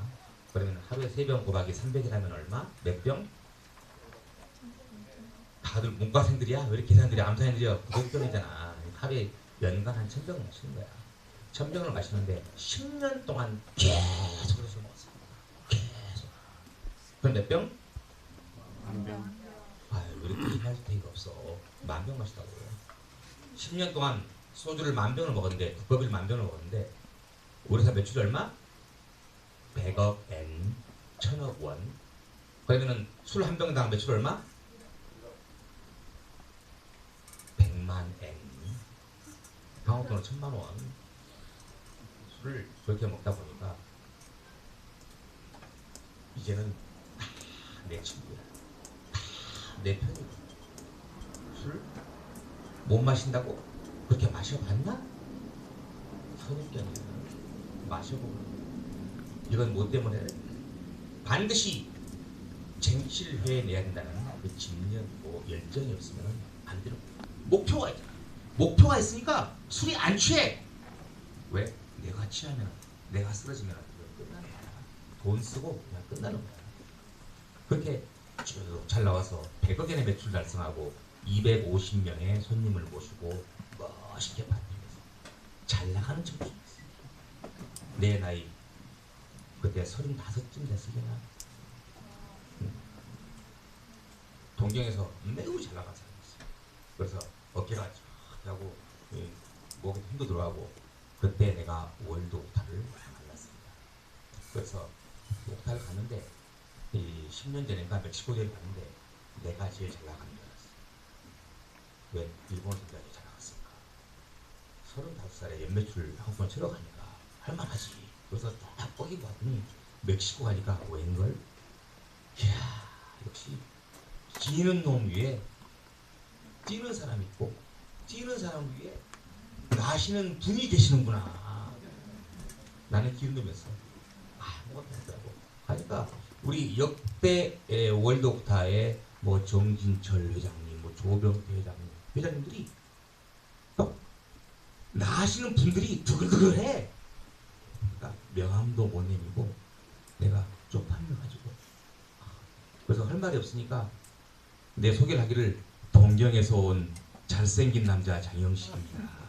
그러면 하루에 3병 곱하기 300이라면 얼마? 몇 병? 다들 문과생들이야? 왜 이렇게 계산들이 암산들이야? 900병이잖아. 하루에 연간 한 1000병 마시는 거야. 1000병을 마시는데 10년 동안 계속 술 먹었어. 계속. 그럼 몇 병? 1000병. 아유, 이렇게 할 데가 없어. 10,000병 마시다고. 10년 동안 소주를 10,000병을 먹었는데, 국밥을 10,000병을 먹었는데, 우리 회사 매출이 얼마? 100억 엔, 1000억 원. 그러면은 술 한 병당 매출 얼마? 방학돈으로 1,000만 원 술을 그렇게 먹다 보니까 이제는 다 내 친구야. 다 내 편이고. 술 못 마신다고? 그렇게 마셔봤나? 선입견이야. 마셔보고 이건 뭐 때문에? 반드시 쟁취를 해내야 된다는 그 집념이고 열정이 없으면 안 되는 거야. 목표가 있잖아. 목표가 있으니까 술이 안 취해. 왜? 내가 취하면, 내가 쓰러지면 끝나는 거야. 돈 쓰고 그냥 끝나는 거야. 그렇게 쭉 잘 나와서 100억 엔의 매출 달성하고 250명의 손님을 모시고 멋있게 받으면서 잘 나가는 척도 있어. 내 나이 그때 35쯤 됐으려나. 동경에서 매우 잘 나간 사람이었어요. 그래서 어깨가 쫙 하고 목에 힘도 들어가고 그때 내가 월드 옥타를 만났습니다. 그래서 옥타를 갔는데 10년 전인가 멕시코에 갔는데 내가 제일 잘 나가는 줄 알았어. 왜? 일본에서 내가 제일 잘 나갔을까? 35살에 연매출 한번 치러 가니까 할만하지. 그래서 딱 뻑이 봤더니 멕시코 가니까 웬걸? 이야 역시 기는 놈 위에 뛰는 사람 있고 뛰는 사람 위에 나시는 분이 계시는구나. 나는 기는 놈이었어. 아무것도 없더라고. 하니까 우리 역대 월드 옥타의 뭐 정진철 회장님, 뭐 조병태 회장님들이 나시는 분들이 두글두글해. 그러니까 명함도 못 내밀고 내가 쪽팔려가지고 그래서 할 말이 없으니까 내 소개를 하기를 동경에서 온 잘생긴 남자 장영식입니다.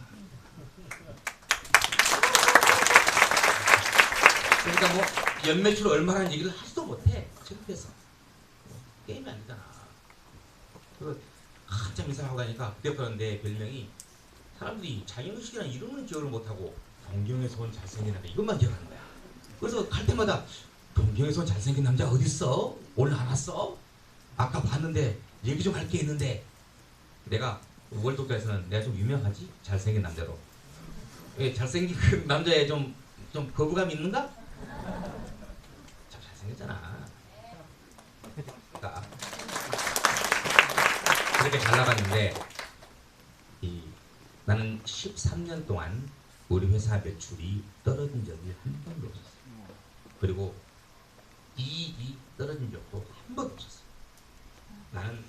그러니까 뭐 연매출 얼마라는 얘기를 하지도 못해. 창피해서 게임이 아니잖아. 그래서 한참 인사를 하고 가니까 그때부터는 내 별명이 사람들이 장영식이라는 이름은 기억을 못하고 동경에서 온 잘생긴 남자 이것만 기억하는 거야. 그래서 갈 때마다 동경에서 온 잘생긴 남자 어딨어? 오늘 안 왔어? 아까 봤는데 얘기 좀 할 게 있는데 내가 월드옥타에서는 내가 좀 유명하지? 잘생긴 남자로. 잘생긴 그 남자에 좀 거부감이 있는가? 참 잘생겼잖아. 그러니까 그렇게 잘 나갔는데 나는 13년 동안 우리 회사 매출이 떨어진 적이 한 번도 없었어. 그리고 이익이 떨어진 적도 한 번도 없었어. 나는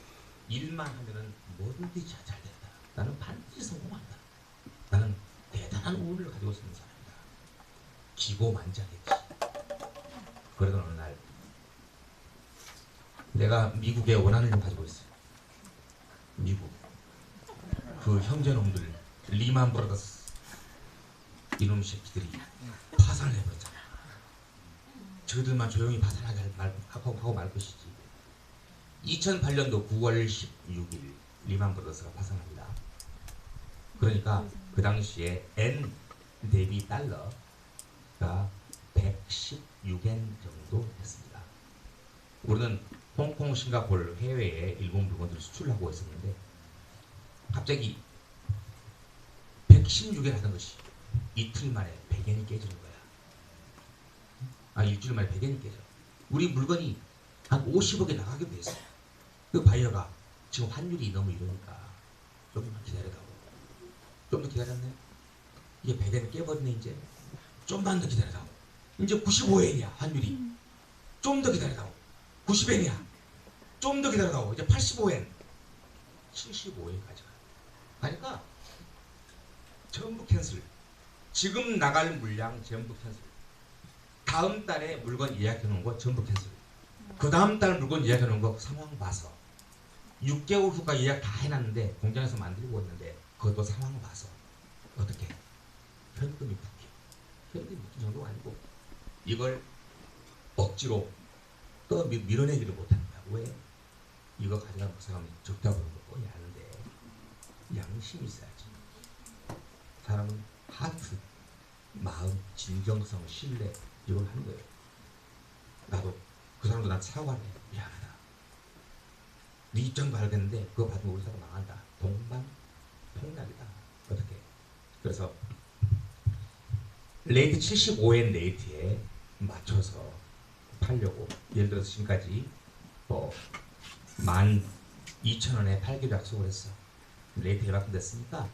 일만 하면은 뭐든지 잘 된다. 나는 반드시 성공한다. 나는 대단한 운을 가지고 있는 사람이다. 기고만장했지. 그러던 어느 날 내가 미국에 원한을 좀 가지고 있어요. 미국 그 형제놈들 리만 브라더스 이놈 새끼들이 파산을 해버렸잖아. 저들만 조용히 파산하게 하고 말 것이지. 2008년도 9월 16일 리만 브라더스가 파산합니다. 그러니까 그 당시에 N 대비 달러가 116엔 정도 됐습니다. 우리는 홍콩, 싱가포르 해외에 일본 물건들을 수출하고 있었는데 갑자기 116엔 하던 것이 이틀 만에 100엔이 깨지는 거야. 일주일 만에 100엔이 깨져. 우리 물건이 한 50억에 나가게 돼 있어. 그 바이어가 지금 환율이 너무 이러니까 조금만 기다려다오. 좀 더 기다렸네. 이게 100엔을 깨버리네 이제. 좀만 더 기다려다오. 이제 95엔이야 환율이. 좀 더 기다려다오. 90엔이야. 좀 더 기다려다오. 이제 85엔. 75엔까지 가. 그러니까 전부 캔슬. 지금 나갈 물량 전부 캔슬. 다음 달에 물건 예약해 놓은 거 전부 캔슬. 그 다음 달 물건 예약해 놓은 거 상황 봐서 6개월 후까지 예약 다 해놨는데 공장에서 만들고 있는데 그것도 상황 봐서 어떻게 현금이 묶여. 현금이 묶인 정도가 아니고 이걸 억지로 또 밀어내지를 못합니다. 왜? 이거 가져가 그 사람이 적다 보는 거 뻔히 아는데 양심이 있어야지. 사람은 하트, 마음, 진정성, 신뢰 이걸 하는 거예요. 나도 그 사람도 나한테 사과를 해. 미안하다. 네 입장도 알겠는데 그거 받으면 우리 사람 망한다. 동반 폭락이다. 어떻게? 그래서 레이트 75엔 레이트에 맞춰서 팔려고, 예를 들어서 지금까지 뭐 12,000원에 팔기로 약속을 했어. 레이트 얼마큼 됐으니까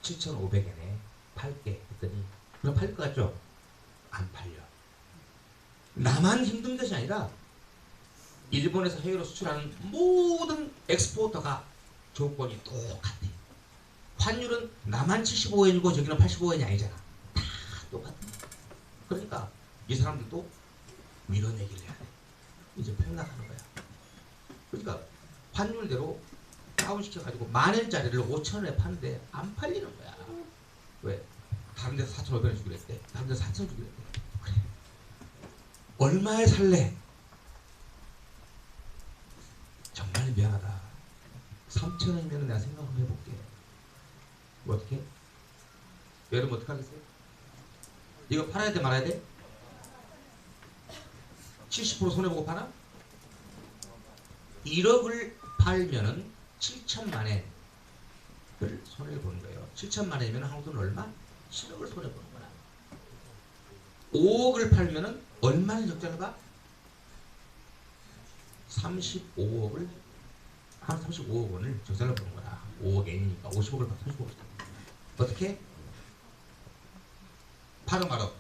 7,500엔에 팔게 했더니, 그럼 팔릴 것 같죠? 안 팔려. 나만 힘든 것이 아니라 일본에서 해외로 수출하는 모든 엑스포터가 조건이 똑같아. 환율은 나만 75엔이고 저기는 85엔이 아니잖아. 다 똑같아. 그러니까 이 사람들도 밀어내기를 해야 돼. 이제 폭락하는 거야. 그러니까 환율대로 다운시켜가지고 10,000원짜리를 5,000원에 파는데 안 팔리는 거야. 왜? 다른 데서 4,500원 주기로 했대. 다른 데서 4,000원 주기로 했대. 그래. 얼마에 살래? 정말 미안하다. 3,000원이면 내가 생각 한번 해볼게. 뭐 어떻게? 여러분 어떻게 하겠어요? 이거 팔아야 돼 말아야 돼? 70% 손해보고 파나? 1억을 팔면은 7천만 엔을 손해를 보는 거예요. 7천만 엔이면 한국 돈 얼마? 7억을 손해보는 거야. 5억을 팔면은 얼마를 적자를 봐? 35억을, 한 35억 원을 적자를 보는 거야. 5억 엔이니까 50억을 봐. 35억. 어떻게? 팔어 말어.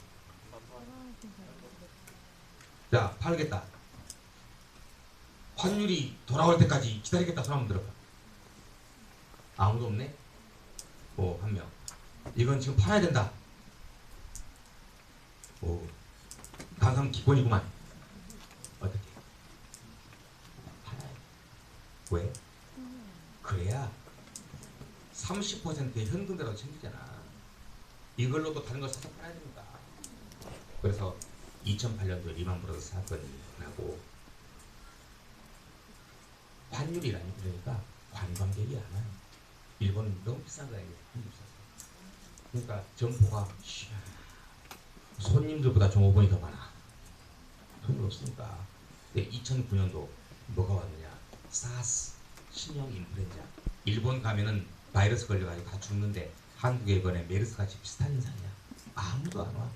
자, 팔겠다. 환율이 돌아올 때까지 기다리겠다. 손 한번 들어봐. 아무도 없네? 오, 한 명. 이건 지금 팔아야 된다. 오, 가상 기본이구만. 어떻게? 팔아야 돼. 왜? 그래야 30%의 현금대로 챙기잖아. 이걸로도 다른 걸 사서 팔아야 됩니다. 그래서 2008년도 리만 브러더스 사건이 나고, 환율이라니, 그러니까 관광객이 안 와요. 일본은 너무 비싼 거야. 환율 비싸서. 그러니까 점포가 손님들보다 종업원이 더 많아. 돈이 없으니까. 근데 2009년도 뭐가 왔느냐? 사스, 신형 인플루엔자. 일본 가면은 바이러스 걸려가지고 다 죽는데 한국에 이번에 메르스 같이 비슷한 현상이야. 아무도 안 와.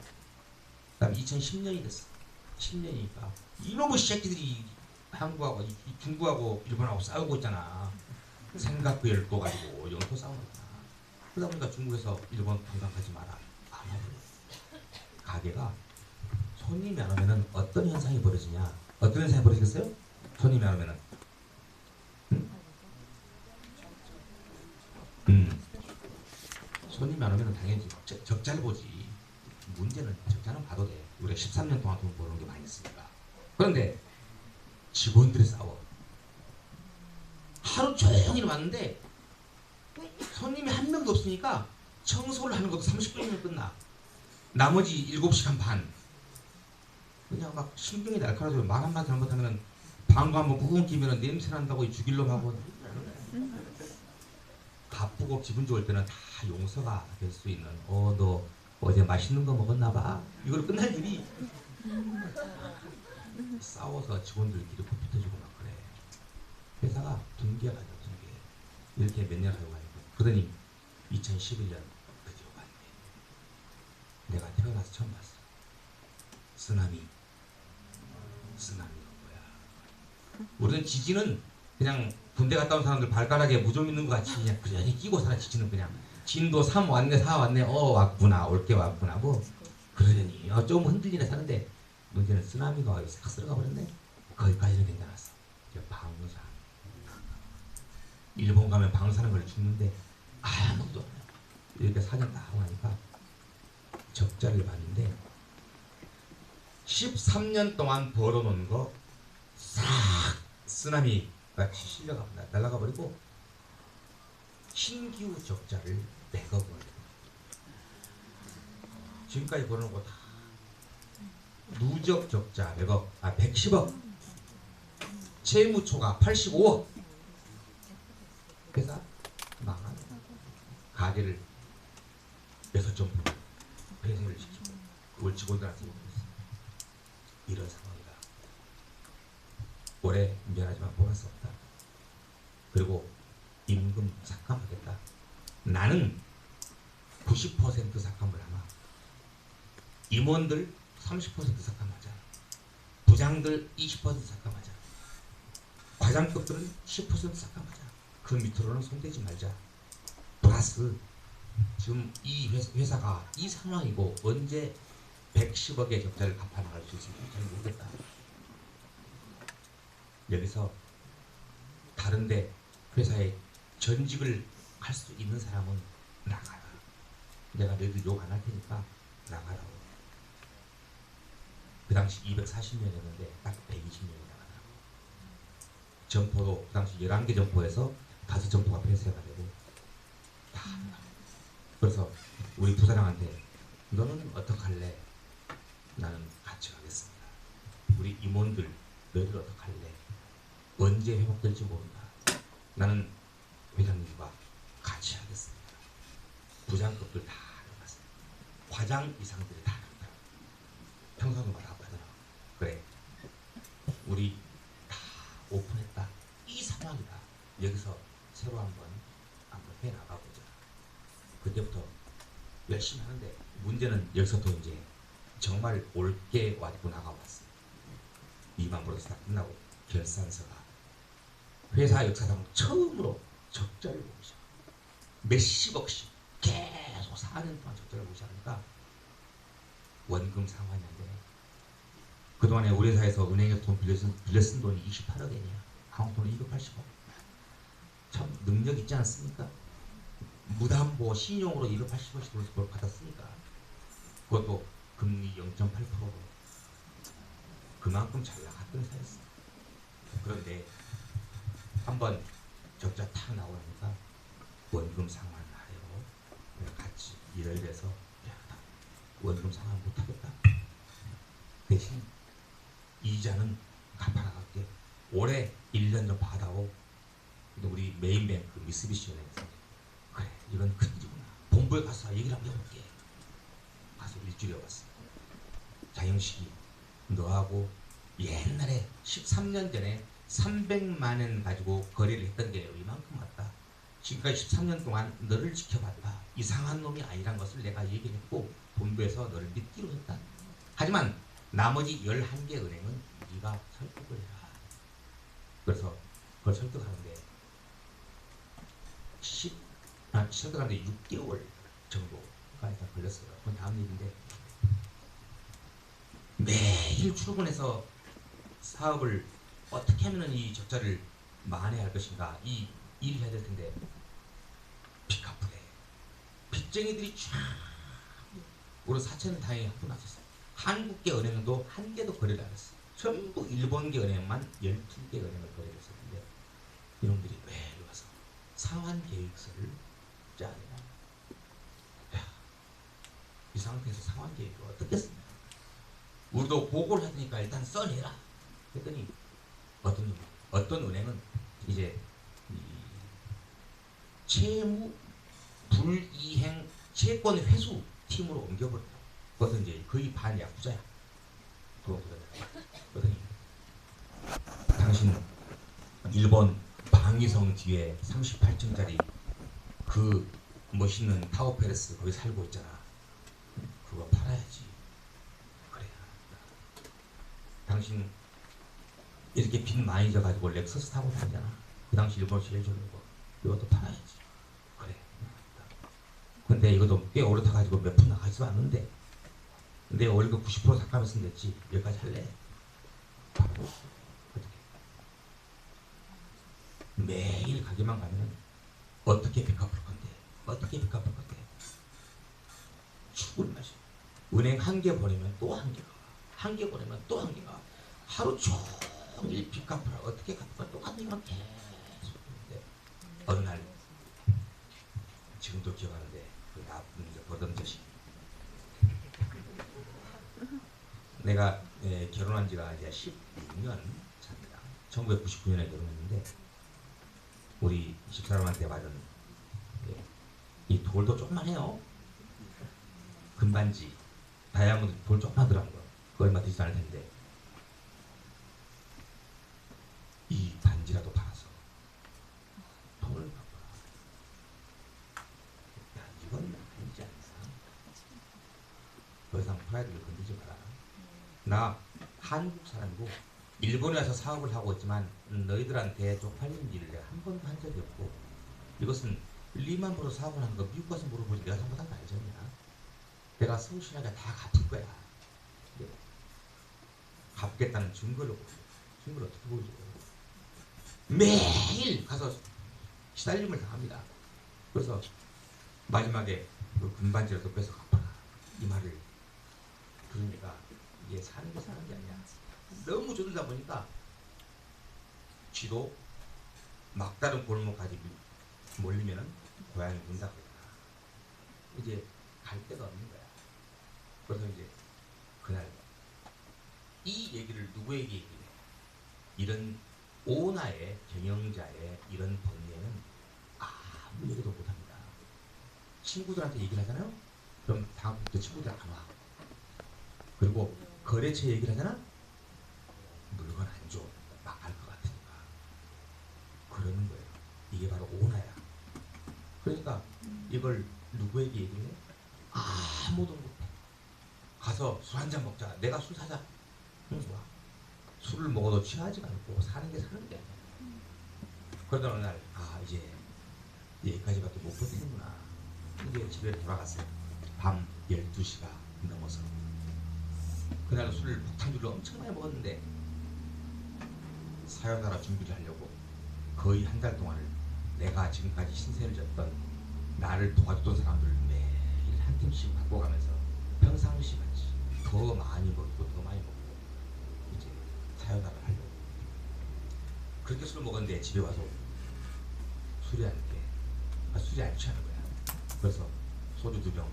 그다음 2010년이 됐어. 10년이니까 이놈의 새끼들이 한국하고 중국하고 일본하고 싸우고 있잖아. 생각구 열도 가지고 영토 싸우는 거야. 그러다 보니까 중국에서 일본 관광하지 마라. 안 하고. 가게가 손님이 안 오면은 어떤 현상이 벌어지냐? 어떤 현상이 벌어지겠어요? 손님이 안 오면은 손님이 안 오면은 당연히 적자를 보지. 문제는 적자는 봐도 돼. 우리가 13년 동안 돈 버는 게 많이 있으니까. 그런데 직원들이 싸워. 하루 종일 왔는데 손님이 한 명도 없으니까 청소를 하는 것도 30분이면 끝나. 나머지 7시간 반. 그냥 막 신경이 날카로워서 말 한마디 잘못하면 방구 한번 꾹 끼면 냄새 난다고 죽일놈 하고. 바쁘고 기분 좋을 때는 다 용서가 될 수 있는, 너 어제 맛있는 거 먹었나 봐. 이걸로 끝날 일이. 싸워서 직원들끼리 풋풋해지고 막 그래. 회사가 붕괴가 가죠. 붕괴. 이렇게 몇 년 하고 가니까. 그러더니 2011년 드디어 왔네. 내가 태어나서 처음 봤어. 쓰나미가 뭐야. 우리는 지진은 그냥 군대 갔다 온 사람들 발가락에 무좀 있는 것 같이 그냥 그냥 끼고 살아. 지진은 그냥 진도 3 왔네 4 왔네 왔구나 올게 왔구나 뭐 그러더니 좀 흔들리네 사는데, 문제는 쓰나미가 와서 싹 쓸어가 버렸네. 거기까지는 괜찮았어. 이제 방사. 일본 가면 방사능 걸려 죽는데 아무것도 없네. 이렇게 사진 다 하고 나니까 적자를 봤는데 13년 동안 벌어놓은 거 싹 쓰나미 같이 실려가 날아가 버리고 신규 적자를 100억 원. 지금까지 벌어놓은 거 다 누적 적자 100억, 110억. 채무초가 85억. 회사 망한. 가게를 6점 폐쇄를 시키고 그걸 직원들한테 못했어. 이런 상황이다. 올해 미안하지만 보너스 없다. 그리고 임금 삭감하겠다. 나는 90% 삭감을 하나, 임원들 30% 삭감하자, 부장들 20% 삭감하자, 과장급들은 10% 삭감하자. 그 밑으로는 손대지 말자. 플러스 지금 이 회사가 이 상황이고 언제 110억의 적자를 갚아나갈 수 있을지 잘 모르겠다. 여기서 다른데 회사에 전직을 할 수 있는 사람은 나가라. 내가 너희들 욕 안 할 테니까 나가라고. 그 당시 240명이었는데 딱 120명이 나가더라고. 점포도 그 당시 11개 점포에서 5점포가 폐쇄가 되고 다 나가고. 그래서 우리 부사장한테 너는 어떡할래? 나는 같이 가겠습니다. 우리 임원들 너희들 어떡할래? 언제 회복될지 모른다. 나는 회장님과 같이 하겠습니다. 부장급들 다 나갔어요. 과장 이상들이 다 나갔다. 평상도마다 아파더라. 그래, 우리 다 오픈했다. 이 상황이다. 여기서 새로 한번 해 나가보자. 그때부터 열심히 하는데 문제는 여기서 또 이제 정말 옳게 와고 나가왔어요. 이만 브로스 다 끝나고 결산서가 회사 역사상 처음으로 적자를 보기 시작. 몇십억씩 계속 4년 동안 적자를 보기 시작하니까 원금 상환이 안 되네. 그동안에 우리 회사에서 은행에서 돈 빌려 쓴 돈이 28억이냐. 한국 돈은 280억. 참 능력 있지 않습니까? 무담보 신용으로 280억씩 돈을 받았으니까 그것도 금리 0.8%로 그만큼 잘 나갔던 회사였어. 그런데 한번 적자 탁 나오니까 원금 상환하려고 같이 일을 해서 야, 원금 상환 못하겠다. 대신 이자는 갚아나갈게. 올해 1년 좀 받아오. 근데 우리 메인뱅크 미쓰비시 은행에서 그래 이건 큰일이구나. 본부에 가서 얘기를 한번 해볼게. 가서 일주일에 왔어. 자영식이 너하고 옛날에 13년 전에 300만 원 가지고 거래를 했던 게 이만큼 왔다. 지금까지 13년 동안 너를 지켜봤다. 이상한 놈이 아니란 것을 내가 얘기를 했고 본부에서 너를 믿기로 했다. 하지만 나머지 11개 은행은 네가 설득을 해라. 그래서 그걸 설득하는데 설득하는데 6개월 정도가 일단 걸렸어요. 그건 다음 얘기인데 매일 출근해서 사업을 어떻게 하면 이 적자를 만회할 것인가 이 일을 해야 될 텐데 빚갚으래. 빚쟁이들이 쫙 우리 사천 다행히 한 푼 났었어. 한국계 은행도 한 개도 거래를 안 했어. 전부 일본계 은행만 12개 은행을 거래를 했었는데 이놈들이 왜 이리 와서 상환 계획서를 짜야 되나. 이 상태에서 상환 계획을 어떻게 씁니까? 우리도 보고를 하니까 일단 써내라. 했더니 어떤 은행은 이제 채무 불이행 채권 회수 팀으로 옮겨버렸다. 그것은 이제 거의 반야구자야. 그러더니 당신 일본 방위성 뒤에 38층짜리 그 멋있는 타워 페레스 거기 살고 있잖아. 그거 팔아야지. 그래야. 당신 이렇게 빚 많이 져가지고 렉서스 타고 다니잖아. 그 당시 일본 제일 좋은 거. 이것도 팔아야지. 그래. 근데 이것도 꽤 오래 타가지고 몇 푼 나가지도 않는데 내 월급 90% 삭감했으면 됐지. 여기까지 할래? 바로 어떻게? 매일 가게만 가면 어떻게 빚 갚을 건데? 어떻게 빚 갚을 건데? 죽을 맛이. 은행 한 개 보내면 또 한 개가. 한 개 보내면 또 한 개가. 하루 종일 빚 갚으라. 어떻게 갚을까? 똑같은 것만 계속 했는데 어느 날 지금도 기억하는데 그 나쁜 버덤자식. 내가 결혼한 지가 이제 16년 차입니다. 1999년에 결혼했는데 우리 집사람한테 받은 이 돌도 조그만 해요. 금반지 다이아몬드 돌 조그만 들어간 거. 그거 얼마 되지 않을 텐데 이 반지라도 팔아서 돈을 갚아라. 프라이드를 건들지 마라. 나 한국 사람이고 일본에 와서 사업을 하고 있지만 너희들한테 쪽팔린 일을 내가 한 번도 한 적이 없고 이것은 리만으로 사업을 하는 거 미국 가서 물어보지 내가 잘못한 거 알잖냐. 내가 성실하게 다 갚을 거야. 네. 갚겠다는 증거를 어떻게 보여줘. 매일 가서 시달림을 당합니다. 그래서 마지막에 그 금반지라도 뺏어 갚아라. 이 말을 들으니까 이게 사는 게 아니야. 너무 조들다 보니까 쥐도 막다른 골목까지 몰리면은 고양이 문 닫거나 이제 갈 데가 없는 거야. 그래서 이제 그날 이 얘기를 누구에게 얘기해? 이런 오나의 경영자의 이런 번뇌는 아무 얘기도 못합니다. 친구들한테 얘기를 하잖아요. 그럼 다음부터 친구들 안 와. 그리고 거래처 얘기를 하잖아. 물건 안 줘. 막 갈 것 같으니까. 그러는 거예요. 이게 바로 오나야. 그러니까 이걸 누구에게 얘기해? 아무도 못해. 가서 술 한잔 먹자. 내가 술 사자. 응, 좋아. 술을 먹어도 취하지가 않고 사는 게 사는 게 아니야. 그러다 어느 날 이제 여기까지밖에 못 버티는구나. 이제 집에 돌아갔어요. 밤 12시가 넘어서. 그날은 술을 폭탄주를 엄청 많이 먹었는데 사요나라 준비를 하려고 거의 한 달 동안을 내가 지금까지 신세를 졌던 나를 도와줬던 사람들을 매일 한 팀씩 바꿔가면서 평상시 같이 더 많이 먹고 이제 사요나라를 하려고 그렇게 술을 먹었는데 집에 와서 술이 안 취하는 거야. 그래서 소주 2병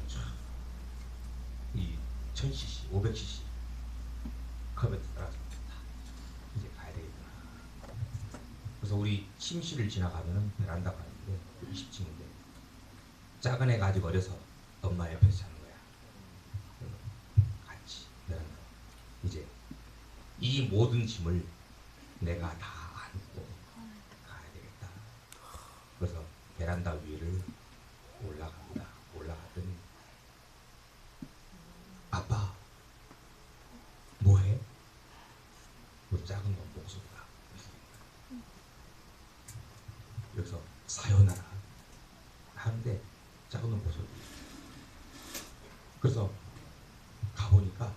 이 1000cc 500cc 컵에 따라서 이제 가야 되겠구나. 그래서 우리 침실을 지나가면은 베란다가 있는데 20층인데 작은 애가 아직 어려서 엄마 옆에서 자는 거야. 같이 베란다. 이제 이 모든 짐을 내가 다 안고 가야 되겠다. 그래서 베란다 위를 올라갑니다. 올라가더니 아빠 뭐해? 우리 작은 놈 목소리가 여기서 사요나라 하는데 작은 놈 목소리. 그래서 가보니까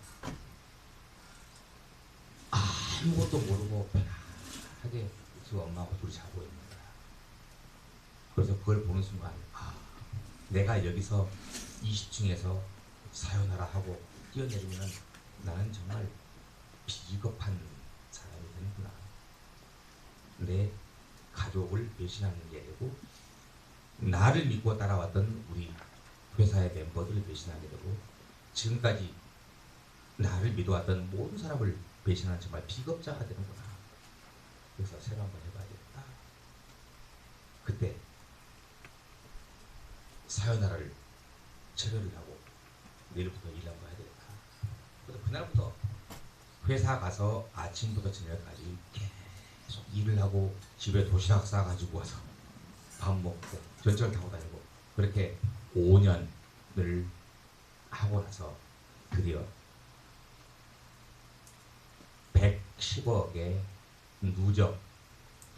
아무것도 모르고 편하게 그 엄마하고 둘이 자고 있는 거야. 그래서 그걸 보는 순간 내가 여기서 20층에서 사요나라 하고 뛰어내리면 나는 정말 비겁한 사람이 되는구나. 내 가족을 배신하는 게 되고 나를 믿고 따라왔던 우리 회사의 멤버들을 배신하게 되고 지금까지 나를 믿어왔던 모든 사람을 배신하는 정말 비겁자가 되는구나. 그래서 새로 한번 해봐야겠다. 그때 사요나라를 체결을 하고 내일부터 일 한번 해야 되겠다. 그래서 그날부터 회사 가서 아침부터 저녁까지 계속 일을 하고 집에 도시락 싸가지고 와서 밥 먹고 전철 타고 다니고 그렇게 5년을 하고 나서 드디어 110억의 누적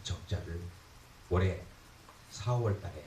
적자를 올해 4월 달에